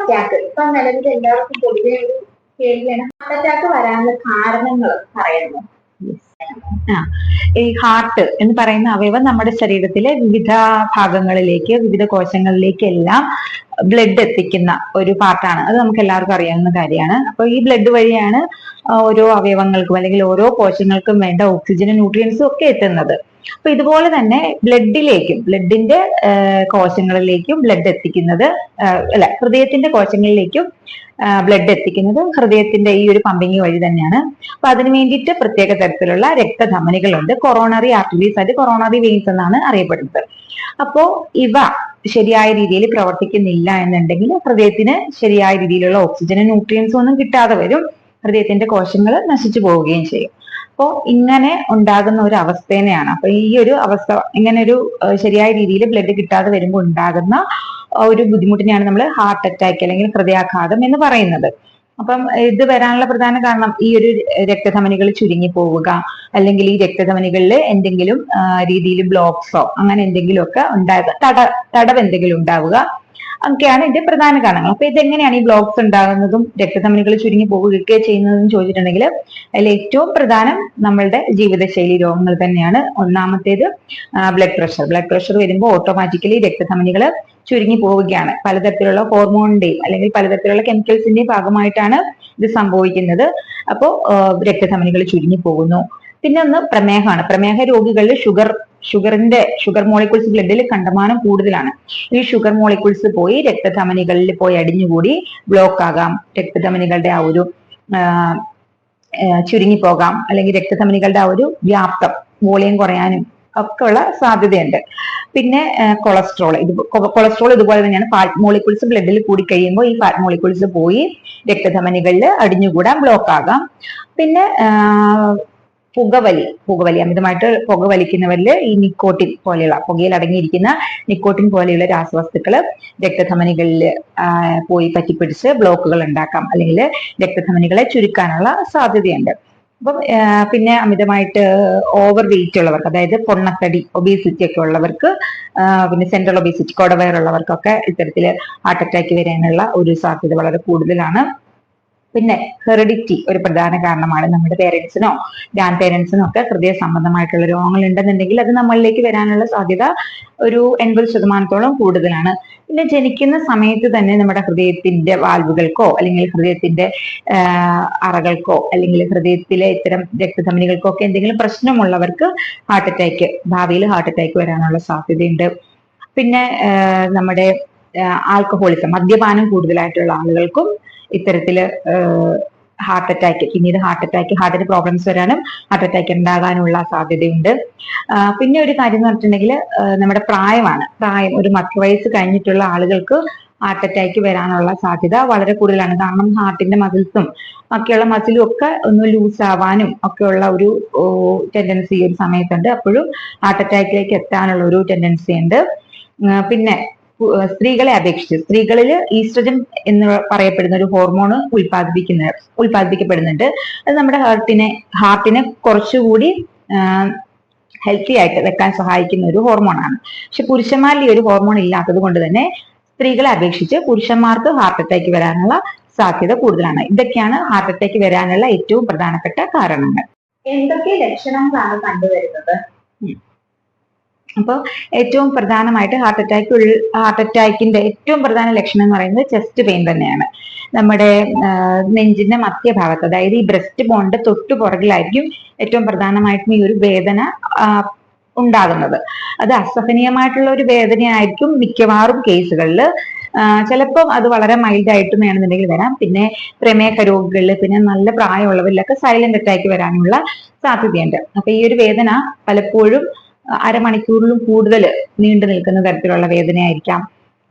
Attack ഇപ്പൊ നിലവിൽ എല്ലാവർക്കും പൊതുവെ ഒരു കേൾവിയാണ്. ഹാർട്ട് അറ്റാക്ക് വരാനുള്ള കാരണങ്ങൾ പറയുന്നു. ഈ ഹാർട്ട് എന്ന് പറയുന്ന അവയവം നമ്മുടെ ശരീരത്തിലെ വിവിധ ഭാഗങ്ങളിലേക്ക്, വിവിധ കോശങ്ങളിലേക്ക് എല്ലാം ബ്ലഡ് എത്തിക്കുന്ന ഒരു പാർട്ടാണ്. അത് നമുക്ക് എല്ലാവർക്കും അറിയാവുന്ന കാര്യമാണ്. അപ്പൊ ഈ ബ്ലഡ് വഴിയാണ് ഓരോ അവയവങ്ങൾക്കും അല്ലെങ്കിൽ ഓരോ കോശങ്ങൾക്കും വേണ്ട ഓക്സിജനും ന്യൂട്രിയൻസും ഒക്കെ എത്തുന്നത്. അപ്പൊ ഇതുപോലെ തന്നെ ബ്ലഡിന്റെ കോശങ്ങളിലേക്കും ബ്ലഡ് എത്തിക്കുന്നത് ഹൃദയത്തിന്റെ കോശങ്ങളിലേക്കും ബ്ലഡ് എത്തിക്കുന്നത് ഹൃദയത്തിന്റെ ഈ ഒരു പമ്പിങ് വഴി തന്നെയാണ്. അപ്പൊ അതിന് വേണ്ടിയിട്ട് പ്രത്യേക തരത്തിലുള്ള രക്തധമനികളുണ്ട്. കൊറോണറി ആർട്ടറീസ് ആയിട്ട് കൊറോണറി വെയിൻസ് എന്നാണ് അറിയപ്പെടുന്നത്. അപ്പോ ഇവ ശരിയായ രീതിയിൽ പ്രവർത്തിക്കുന്നില്ല എന്നുണ്ടെങ്കിൽ ഹൃദയത്തിന് ശരിയായ രീതിയിലുള്ള ഓക്സിജനും ന്യൂട്രിയൻസും ഒന്നും കിട്ടാതെ വരും. ഹൃദയത്തിന്റെ കോശങ്ങൾ നശിച്ചു പോവുകയും ചെയ്യും. അപ്പോൾ ഇങ്ങനെ ഉണ്ടാകുന്ന ഒരു അവസ്ഥേനെയാണ്. അപ്പൊ ഈ ഒരു അവസ്ഥ, ഇങ്ങനെ ഒരു ശരിയായ രീതിയിൽ ബ്ലഡ് കിട്ടാതെ വരുമ്പോൾ ഉണ്ടാകുന്ന ഒരു ബുദ്ധിമുട്ടിനെയാണ് നമ്മൾ ഹാർട്ട് അറ്റാക്ക് അല്ലെങ്കിൽ ഹൃദയാഘാതം എന്ന് പറയുന്നത്. അപ്പം ഇത് വരാനുള്ള പ്രധാന കാരണം ഈ ഒരു രക്തധമനികൾ ചുരുങ്ങി പോവുക, അല്ലെങ്കിൽ ഈ രക്തധമനികളിൽ എന്തെങ്കിലും രീതിയിൽ ബ്ലോക്സോ അങ്ങനെ എന്തെങ്കിലും ഒക്കെ തടവ് എന്തെങ്കിലും ഉണ്ടാവുക, ഒക്കെയാണ് ഇതിന്റെ പ്രധാന കാരണങ്ങൾ. അപ്പൊ ഇതെങ്ങനെയാണ് ഈ ബ്ലോക്സ് ഉണ്ടാകുന്നതും രക്തധമനികൾ ചുരുങ്ങി പോവുകയൊക്കെ ചെയ്യുന്നതെന്ന് ചോദിച്ചിട്ടുണ്ടെങ്കിൽ അതിൽ ഏറ്റവും പ്രധാനം നമ്മളുടെ ജീവിതശൈലി രോഗങ്ങൾ തന്നെയാണ്. ഒന്നാമത്തേത് ബ്ലഡ് പ്രഷർ വരുമ്പോൾ ഓട്ടോമാറ്റിക്കലി രക്തധമനികൾ ചുരുങ്ങി പോവുകയാണ്. പലതരത്തിലുള്ള ഹോർമോണിന്റെയും അല്ലെങ്കിൽ പലതരത്തിലുള്ള കെമിക്കൽസിന്റെയും ഭാഗമായിട്ടാണ് ഇത് സംഭവിക്കുന്നത്. അപ്പോൾ രക്തധമനികൾ ചുരുങ്ങി പോകുന്നു. പിന്നെ ഒന്ന് പ്രമേഹമാണ്. പ്രമേഹ രോഗികളിൽ ഷുഗർ മോളിക്യൂൾസ് ബ്ലഡിൽ കണ്ടമാനം കൂടുതലാണ്. ഈ ഷുഗർ മോളിക്യൂൾസ് പോയി രക്തധമനികളിൽ പോയി അടിഞ്ഞുകൂടി ബ്ലോക്ക് ആകാം, രക്തധമനികളുടെ ആ ഒരു ചുരുങ്ങിപ്പോകാം, അല്ലെങ്കിൽ രക്തധമനികളുടെ ആ ഒരു വ്യാപ്തം വോളിയം കുറയാനും ഒക്കെ ഉള്ള സാധ്യതയുണ്ട്. പിന്നെ കൊളസ്ട്രോൾ ഇതുപോലെ തന്നെയാണ്. ഫാറ്റ് മോളിക്യൂൾസ് ബ്ലഡിൽ കൂടി കഴിയുമ്പോൾ ഈ ഫാറ്റ് മോളിക്യൂൾസ് പോയി രക്തധമനികളിൽ അടിഞ്ഞുകൂടാൻ ബ്ലോക്ക് ആകാം. പിന്നെ പുകവലി അമിതമായിട്ട് പുകവലിക്കുന്നവരിൽ ഈ നിക്കോട്ടിൻ പോലെയുള്ള, പുകയിൽ അടങ്ങിയിരിക്കുന്ന നിക്കോട്ടിൻ പോലെയുള്ള രാസവസ്തുക്കൾ രക്തധമനികളിൽ പോയി പറ്റിപ്പിടിച്ച് ബ്ലോക്കുകൾ ഉണ്ടാക്കാം, അല്ലെങ്കിൽ രക്തധമനികളെ ചുരുക്കാനുള്ള സാധ്യതയുണ്ട്. അപ്പം പിന്നെ അമിതമായിട്ട് ഓവർ വെയിറ്റ് ഉള്ളവർക്ക്, അതായത് പൊണ്ണത്തടി ഒബീസിറ്റി ഒക്കെ ഉള്ളവർക്ക്, പിന്നെ സെൻട്രൽ ഒബീസിറ്റി കോടവയറുള്ളവർക്കൊക്കെ ഇത്തരത്തിൽ ഹാർട്ട് അറ്റാക്ക് വരാനുള്ള ഒരു സാധ്യത വളരെ കൂടുതലാണ്. പിന്നെ ഹെറിഡിറ്റി ഒരു പ്രധാന കാരണമാണ്. നമ്മുടെ പേരൻസിനോ ഗ്രാൻഡ് പേരൻസിനോ ഒക്കെ ഹൃദയ സംബന്ധമായിട്ടുള്ള രോഗങ്ങൾ ഉണ്ടെന്നുണ്ടെങ്കിൽ അത് നമ്മളിലേക്ക് വരാനുള്ള സാധ്യത ഒരു 80% കൂടുതലാണ്. പിന്നെ ജനിക്കുന്ന സമയത്ത് തന്നെ നമ്മുടെ ഹൃദയത്തിന്റെ വാൽവുകൾക്കോ അല്ലെങ്കിൽ ഹൃദയത്തിന്റെ അറകൾക്കോ അല്ലെങ്കിൽ ഹൃദയത്തിലെ ഇത്തരം രക്തധമനികൾക്കോ ഒക്കെ എന്തെങ്കിലും പ്രശ്നമുള്ളവർക്ക് ഭാവിയിൽ ഹാർട്ട് അറ്റാക്ക് വരാനുള്ള സാധ്യതയുണ്ട്. പിന്നെ നമ്മുടെ ആൽക്കഹോളിസം, മദ്യപാനം കൂടുതലായിട്ടുള്ള ആളുകൾക്കും ഇത്തരത്തില് പിന്നീട് ഹാർട്ടിന് പ്രോബ്ലംസ് വരാനും ഹാർട്ട് അറ്റാക്ക് ഉണ്ടാകാനുള്ള സാധ്യതയുണ്ട്. പിന്നെ ഒരു കാര്യം എന്ന് പറഞ്ഞിട്ടുണ്ടെങ്കിൽ നമ്മുടെ പ്രായം ഒരു മധ്യവയസ്സ് കഴിഞ്ഞിട്ടുള്ള ആളുകൾക്ക് ഹാർട്ട് അറ്റാക്ക് വരാനുള്ള സാധ്യത വളരെ കൂടുതലാണ്. കാരണം ഹാർട്ടിന്റെ മസിൽസും ഒക്കെയുള്ള മസിലും ഒക്കെ ഒന്ന് ലൂസ് ആവാനും ഒക്കെയുള്ള ഒരു ടെൻഡൻസി ഒരു സമയത്തുണ്ട്. അപ്പോഴും ഹാർട്ട് അറ്റാക്കിലേക്ക് എത്താനുള്ള ഒരു ടെൻഡൻസി ഉണ്ട്. പിന്നെ സ്ത്രീകളെ അപേക്ഷിച്ച് സ്ത്രീകളിൽ ഈസ്ട്രജൻ എന്ന് പറയപ്പെടുന്ന ഒരു ഹോർമോൺ ഉൽപ്പാദിപ്പിക്കപ്പെടുന്നുണ്ട്. അത് നമ്മുടെ ഹാർട്ടിനെ കുറച്ചുകൂടി ഹെൽത്തി ആയിട്ട് വെക്കാൻ സഹായിക്കുന്ന ഒരു ഹോർമോണാണ്. പക്ഷെ പുരുഷന്മാരിൽ ഈ ഒരു ഹോർമോൺ ഇല്ലാത്തത് കൊണ്ട് തന്നെ സ്ത്രീകളെ അപേക്ഷിച്ച് പുരുഷന്മാർക്ക് ഹാർട്ട് അറ്റാക്ക് വരാനുള്ള സാധ്യത കൂടുതലാണ്. ഇതൊക്കെയാണ് ഹാർട്ട് അറ്റാക്ക് വരാനുള്ള ഏറ്റവും പ്രധാനപ്പെട്ട കാരണങ്ങൾ. എന്തൊക്കെ ലക്ഷണങ്ങളാണ് കണ്ടുവരുന്നത്? അപ്പോൾ ഏറ്റവും പ്രധാനമായിട്ട് ഹാർട്ട് അറ്റാക്കിന്റെ ഏറ്റവും പ്രധാന ലക്ഷണം എന്ന് പറയുന്നത് ചെസ്റ്റ് പെയിൻ തന്നെയാണ്. നമ്മുടെ നെഞ്ചിന്റെ മധ്യഭാഗത്ത്, അതായത് ഈ ബ്രസ്റ്റ് ബോണിന്റെ തൊട്ടു പുറകിലായിരിക്കും ഏറ്റവും പ്രധാനമായിട്ടും ഈ ഒരു വേദന ഉണ്ടാകുന്നത്. അത് അസഹനീയമായിട്ടുള്ള ഒരു വേദനയായിരിക്കും മിക്കവാറും കേസുകളിൽ. ചിലപ്പോൾ അത് വളരെ മൈൽഡ് ആയിട്ടും വേണമെന്നുണ്ടെങ്കിൽ വരാം. പിന്നെ പ്രമേഹ രോഗികളിൽ, പിന്നെ നല്ല പ്രായമുള്ളവരിലൊക്കെ സൈലന്റ് അറ്റാക്ക് വരാനുള്ള സാധ്യതയുണ്ട്. അപ്പൊ ഈ ഒരു വേദന പലപ്പോഴും അരമണിക്കൂറിലും കൂടുതൽ നീണ്ടു നിൽക്കുന്ന തരത്തിലുള്ള വേദനയായിരിക്കാം.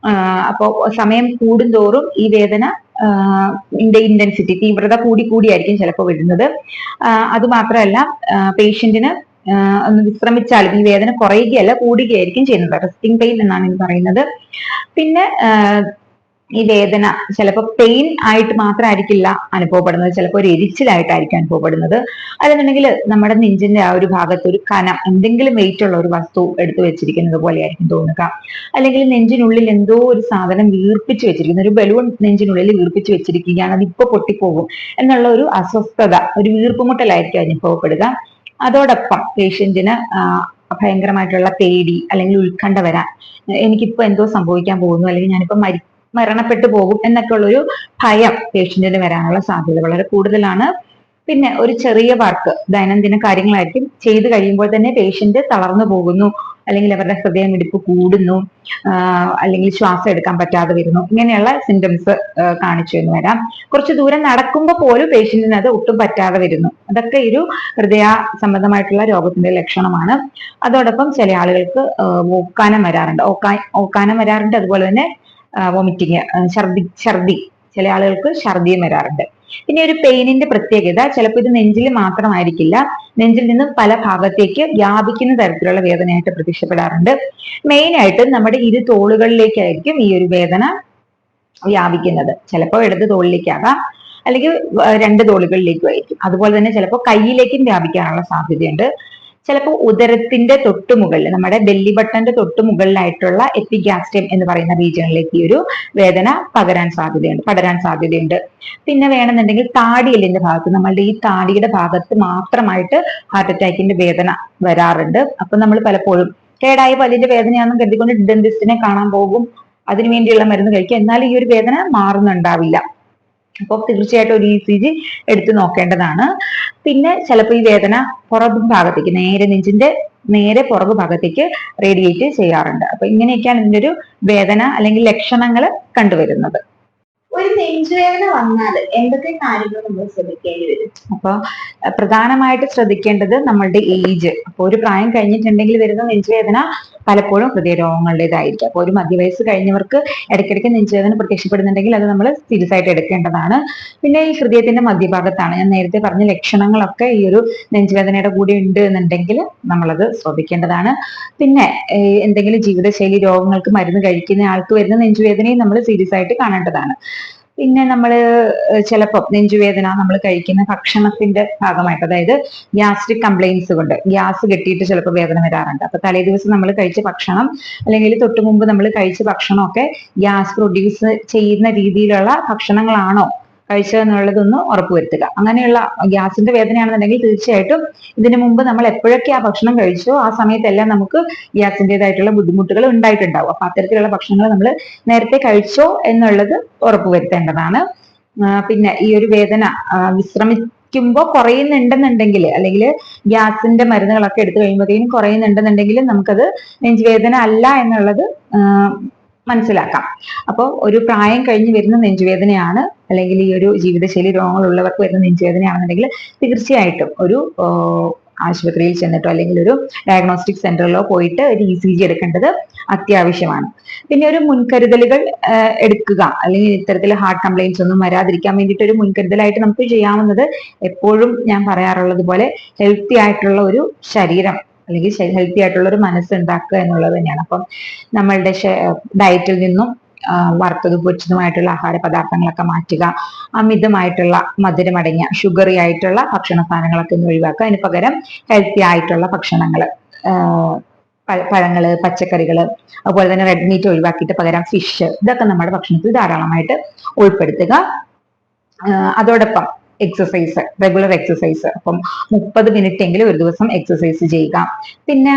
അപ്പോൾ സമയം കൂടുന്തോറും ഈ വേദന ഇന്റൻസിറ്റി, തീവ്രത കൂടിയായിരിക്കും ചിലപ്പോൾ വരുന്നത്. അതുമാത്രമല്ല പേഷ്യന്റിന് ഒന്ന് വിശ്രമിച്ചാലും ഈ വേദന കുറയുകയല്ല കൂടുകയായിരിക്കും ചെയ്യുന്നത്. റെസ്റ്റിംഗ് പെയിൻ എന്നാണ് ഇത് പറയുന്നത്. പിന്നെ ഈ വേദന ചിലപ്പോൾ പെയിൻ ആയിട്ട് മാത്രമായിരിക്കില്ല അനുഭവപ്പെടുന്നത്, ചിലപ്പോൾ ഒരു എരിച്ചിലായിട്ടായിരിക്കും അനുഭവപ്പെടുന്നത്. അല്ലെന്നുണ്ടെങ്കിൽ നമ്മുടെ നെഞ്ചിന്റെ ആ ഒരു ഭാഗത്ത് ഒരു കനം, എന്തെങ്കിലും വെയിറ്റ് ഉള്ള ഒരു വസ്തു എടുത്തു വെച്ചിരിക്കുന്നത് പോലെ ആയിരിക്കും തോന്നുക. അല്ലെങ്കിൽ നെഞ്ചിനുള്ളിൽ എന്തോ ഒരു സാധനം വീർപ്പിച്ച് വെച്ചിരിക്കുന്നു, ഒരു ബലൂൺ നെഞ്ചിനുള്ളിൽ വീർപ്പിച്ച് വെച്ചിരിക്കുകയാണ്, അത് ഇപ്പൊ പൊട്ടിപ്പോകും എന്നുള്ള ഒരു അസ്വസ്ഥത, ഒരു വീർപ്പുമുട്ടലായിരിക്കും അനുഭവപ്പെടുക. അതോടൊപ്പം പേഷ്യന്റിന് ഭയങ്കരമായിട്ടുള്ള പേടി അല്ലെങ്കിൽ ഉത്കണ്ഠ വരാൻ, എനിക്കിപ്പോ എന്തോ സംഭവിക്കാൻ പോകുന്നു, അല്ലെങ്കിൽ ഞാനിപ്പോ മരണപ്പെട്ടു പോകും എന്നൊക്കെ ഉള്ളൊരു ഭയം പേഷ്യന്റിന് വരാനുള്ള സാധ്യത വളരെ കൂടുതലാണ്. പിന്നെ ഒരു ചെറിയ വർക്ക്, ദൈനംദിന കാര്യങ്ങളായിരിക്കും ചെയ്ത് കഴിയുമ്പോൾ തന്നെ പേഷ്യന്റ് തളർന്നു പോകുന്നു, അല്ലെങ്കിൽ അവരുടെ ഹൃദയമിടിപ്പ് കൂടുന്നു, അല്ലെങ്കിൽ ശ്വാസം എടുക്കാൻ പറ്റാതെ വരുന്നു, ഇങ്ങനെയുള്ള സിംറ്റംസ് കാണിച്ചു എന്ന് വരാം. കുറച്ച് ദൂരം നടക്കുമ്പോൾ പോലും പേഷ്യന്റിന് അത് ഒട്ടും പറ്റാതെ വരുന്നു. അതൊക്കെ ഒരു ഹൃദയ സംബന്ധമായിട്ടുള്ള രോഗത്തിന്റെ ലക്ഷണമാണ്. അതോടൊപ്പം ചില ആളുകൾക്ക് ഓക്കാനം വരാറുണ്ട്, അതുപോലെ തന്നെ വോമിറ്റിങ്, ഛർദി, ചില ആളുകൾക്ക് ഛർദിയും വരാറുണ്ട്. പിന്നെ ഒരു പെയിനിന്റെ പ്രത്യേകത, ചിലപ്പോൾ ഇത് നെഞ്ചിൽ മാത്രമായിരിക്കില്ല, നെഞ്ചിൽ നിന്ന് പല ഭാഗത്തേക്ക് വ്യാപിക്കുന്ന തരത്തിലുള്ള വേദനയായിട്ട് പ്രത്യക്ഷപ്പെടാറുണ്ട്. മെയിൻ ആയിട്ട് നമ്മുടെ ഇരു തോളുകളിലേക്കായിരിക്കും ഈ ഒരു വേദന വ്യാപിക്കുന്നത്. ചിലപ്പോൾ ഇടത് തോളിലേക്കാകാം, അല്ലെങ്കിൽ രണ്ട് തോളുകളിലേക്കും ആയിരിക്കും. അതുപോലെ തന്നെ ചിലപ്പോൾ കൈയിലേക്കും വ്യാപിക്കാനുള്ള സാധ്യതയുണ്ട്. ചിലപ്പോൾ ഉദരത്തിന്റെ തൊട്ടുമുകളിൽ, നമ്മുടെ ബെല്ലി ബട്ടന്റെ തൊട്ടുമുകളിലായിട്ടുള്ള എപ്പിഗാസ്ട്രിയം എന്ന് പറയുന്ന റീജിയനിലേക്ക് ഈ ഒരു വേദന പടരാൻ സാധ്യതയുണ്ട്. പിന്നെ വേണമെന്നുണ്ടെങ്കിൽ താടിയെല്ലിന്റെ ഭാഗത്ത്, നമ്മളുടെ ഈ താടിയുടെ ഭാഗത്ത് മാത്രമായിട്ട് ഹാർട്ട് അറ്റാക്കിന്റെ വേദന വരാറുണ്ട്. അപ്പൊ നമ്മൾ പലപ്പോഴും കേടായ പല്ലിന്റെ വേദനയാണെന്ന് കരുതിക്കൊണ്ട് ഡെന്റിസ്റ്റിനെ കാണാൻ പോകും, അതിനുവേണ്ടിയുള്ള മരുന്ന് കഴിക്കും, എന്നാൽ ഈ ഒരു വേദന മാറുന്നുണ്ടാവില്ല. അപ്പോൾ തീർച്ചയായിട്ടും ഒരു ECG എടുത്തു നോക്കേണ്ടതാണ്. പിന്നെ ചിലപ്പോൾ ഈ വേദന പുറകു ഭാഗത്തേക്ക്, നെഞ്ചിന്റെ നേരെ പുറകു ഭാഗത്തേക്ക് റേഡിയേറ്റ് ചെയ്യാറുണ്ട്. അപ്പൊ ഇങ്ങനെയൊക്കെയാണ് ഇതിന്റെ ഒരു വേദന അല്ലെങ്കിൽ ലക്ഷണങ്ങൾ കണ്ടുവരുന്നത്. ഒരു നെഞ്ചുവേദന വന്നാൽ എന്തൊക്കെ കാര്യങ്ങൾ നമ്മൾ ശ്രദ്ധിക്കേണ്ടി വരും? അപ്പൊ പ്രധാനമായിട്ട് ശ്രദ്ധിക്കേണ്ടത് നമ്മളുടെ ഏജ്. അപ്പൊ ഒരു പ്രായം കഴിഞ്ഞിട്ടുണ്ടെങ്കിൽ വരുന്ന നെഞ്ചുവേദന പലപ്പോഴും ഹൃദയരോഗങ്ങളുടേതായിരിക്കും. അപ്പൊ ഒരു മധ്യവയസ്സ് കഴിഞ്ഞവർക്ക് ഇടയ്ക്കിടയ്ക്ക് നെഞ്ചുവേദന പ്രത്യക്ഷപ്പെടുന്നുണ്ടെങ്കിൽ അത് നമ്മൾ സീരിയസ് ആയിട്ട് എടുക്കേണ്ടതാണ്. പിന്നെ ഈ ഹൃദയത്തിന്റെ മധ്യഭാഗത്താണ്, ഞാൻ നേരത്തെ പറഞ്ഞ ലക്ഷണങ്ങളൊക്കെ ഈ ഒരു നെഞ്ചുവേദനയുടെ കൂടെ ഉണ്ട് എന്നുണ്ടെങ്കിൽ നമ്മളത് ശ്രദ്ധിക്കേണ്ടതാണ്. പിന്നെ എന്തെങ്കിലും ജീവിതശൈലി രോഗങ്ങൾക്ക് മരുന്ന് കഴിക്കുന്ന ആൾക്ക് വരുന്ന നെഞ്ചുവേദനയും നമ്മൾ സീരിയസ് ആയിട്ട് കാണേണ്ടതാണ്. പിന്നെ നമ്മൾ ചിലപ്പോൾ നെഞ്ചുവേദന നമ്മൾ കഴിക്കുന്ന ഭക്ഷണത്തിന്റെ ഭാഗമായിട്ട്, അതായത് ഗ്യാസ്ട്രിക് കംപ്ലൈൻസ് കൊണ്ട് ഗ്യാസ് കെട്ടിയിട്ട് ചിലപ്പോൾ വേദന വരാറുണ്ട്. അപ്പൊ തലേ ദിവസം നമ്മൾ കഴിച്ച ഭക്ഷണം അല്ലെങ്കിൽ തൊട്ടു മുമ്പ് നമ്മൾ കഴിച്ച ഭക്ഷണമൊക്കെ ഗ്യാസ് പ്രൊഡ്യൂസ് ചെയ്യുന്ന രീതിയിലുള്ള ഭക്ഷണങ്ങളാണോ കഴിച്ചതെന്നുള്ളതൊന്ന് ഉറപ്പുവരുത്തുക. അങ്ങനെയുള്ള ഗ്യാസിന്റെ വേദനയാണെന്നുണ്ടെങ്കിൽ തീർച്ചയായിട്ടും ഇതിനു മുമ്പ് നമ്മൾ എപ്പോഴൊക്കെ ആ ഭക്ഷണം കഴിച്ചോ ആ സമയത്തെല്ലാം നമുക്ക് ഗ്യാസിൻ്റെതായിട്ടുള്ള ബുദ്ധിമുട്ടുകൾ ഉണ്ടായിട്ടുണ്ടാവും. അപ്പൊ അത്തരത്തിലുള്ള ഭക്ഷണങ്ങൾ നമ്മൾ നേരത്തെ കഴിച്ചോ എന്നുള്ളത് ഉറപ്പുവരുത്തേണ്ടതാണ്. പിന്നെ ഈ ഒരു വേദന വിശ്രമിക്കുമ്പോൾ കുറയുന്നുണ്ടെന്നുണ്ടെങ്കിൽ, അല്ലെങ്കിൽ ഗ്യാസിന്റെ മരുന്നുകളൊക്കെ എടുത്തു കഴിയുമ്പോഴത്തേക്കും കുറയുന്നുണ്ടെന്നുണ്ടെങ്കിൽ നമുക്കത് നെഞ്ചുവേദന അല്ല എന്നുള്ളത് മനസ്സിലാക്കാം. അപ്പോൾ ഒരു പ്രായം കഴിഞ്ഞ് വരുന്ന നെഞ്ചുവേദനയാണ്, അല്ലെങ്കിൽ ഈ ഒരു ജീവിതശൈലി രോഗങ്ങളുള്ളവർക്ക് വരുന്ന നെഞ്ചുവേദനയാണെന്നുണ്ടെങ്കിൽ തീർച്ചയായിട്ടും ഒരു ആശുപത്രിയിൽ ചെന്നിട്ടോ അല്ലെങ്കിൽ ഒരു ഡയഗ്നോസ്റ്റിക് സെന്ററിലോ പോയിട്ട് ഒരു ECG എടുക്കേണ്ടത് അത്യാവശ്യമാണ്. പിന്നെ ഒരു മുൻകരുതലുകൾ എടുക്കുക, അല്ലെങ്കിൽ ഇത്തരത്തിൽ ഹാർട്ട് കംപ്ലൈൻസ് ഒന്നും വരാതിരിക്കാൻ വേണ്ടിയിട്ട് ഒരു മുൻകരുതലായിട്ട് നമുക്ക് ചെയ്യാവുന്നത്, എപ്പോഴും ഞാൻ പറയാറുള്ളത് പോലെ ഹെൽത്തി ആയിട്ടുള്ള ഒരു ശരീരം അല്ലെങ്കിൽ ഹെൽത്തി ആയിട്ടുള്ള ഒരു മനസ്സ് ഉണ്ടാക്കുക എന്നുള്ളത് തന്നെയാണ്. അപ്പം നമ്മളുടെ ഡയറ്റിൽ നിന്നും വറുത്തതും പൊരിച്ചതുമായിട്ടുള്ള ആഹാര പദാർത്ഥങ്ങളൊക്കെ മാറ്റുക, അമിതമായിട്ടുള്ള മധുരമടങ്ങിയ ഷുഗറി ആയിട്ടുള്ള ഭക്ഷണ സാധനങ്ങളൊക്കെ ഒന്ന് ഒഴിവാക്കുക. അതിന് പകരം ഹെൽത്തി ആയിട്ടുള്ള ഭക്ഷണങ്ങൾ, പഴങ്ങള്, പച്ചക്കറികള്, അതുപോലെ തന്നെ റെഡ് മീറ്റ് ഒഴിവാക്കിയിട്ട് പകരം ഫിഷ്, ഇതൊക്കെ നമ്മുടെ ഭക്ഷണത്തിൽ ധാരാളമായിട്ട് ഉൾപ്പെടുത്തുക. അതോടൊപ്പം എക്സസൈസ്, റെഗുലർ എക്സസൈസ്, അപ്പം 30 മിനിറ്റ് എങ്കിലും ഒരു ദിവസം എക്സസൈസ് ചെയ്യുക. പിന്നെ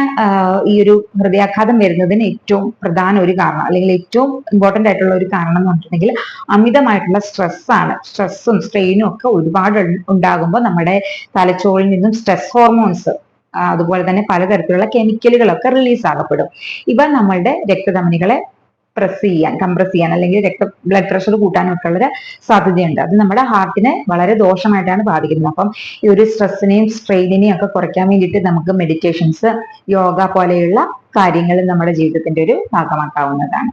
ഈ ഒരു ഹൃദയാഘാതം വരുന്നതിന് ഏറ്റവും പ്രധാന ഒരു കാരണം, അല്ലെങ്കിൽ ഏറ്റവും ഇമ്പോർട്ടന്റ് ആയിട്ടുള്ള ഒരു കാരണം എന്ന് പറഞ്ഞിട്ടുണ്ടെങ്കിൽ അമിതമായിട്ടുള്ള സ്ട്രെസ്സാണ്. സ്ട്രെസ്സും സ്ട്രെയിനും ഒക്കെ ഒരുപാട് ഉണ്ടാകുമ്പോൾ നമ്മുടെ തലച്ചോറിൽ നിന്നും സ്ട്രെസ് ഹോർമോൺസ്, അതുപോലെ തന്നെ പലതരത്തിലുള്ള കെമിക്കലുകളൊക്കെ റിലീസ് ആകപ്പെടും. ഇവ നമ്മളുടെ രക്തധമനികളെ കംപ്രസ് ചെയ്യാൻ അല്ലെങ്കിൽ ബ്ലഡ് പ്രഷർ കൂട്ടാനൊക്കെ ഉള്ള സാധ്യതയുണ്ട്. അത് നമ്മുടെ ഹാർട്ടിനെ വളരെ ദോഷമായിട്ടാണ് ബാധിക്കുന്നത്. അപ്പം ഈ ഒരു സ്ട്രെസ്സിനെയും സ്ട്രെയിനിനെയും ഒക്കെ കുറയ്ക്കാൻ വേണ്ടിയിട്ട് നമുക്ക് മെഡിറ്റേഷൻസ്, യോഗ പോലെയുള്ള കാര്യങ്ങൾ നമ്മുടെ ജീവിതത്തിന്റെ ഒരു ഭാഗമാക്കാവുന്നതാണ്.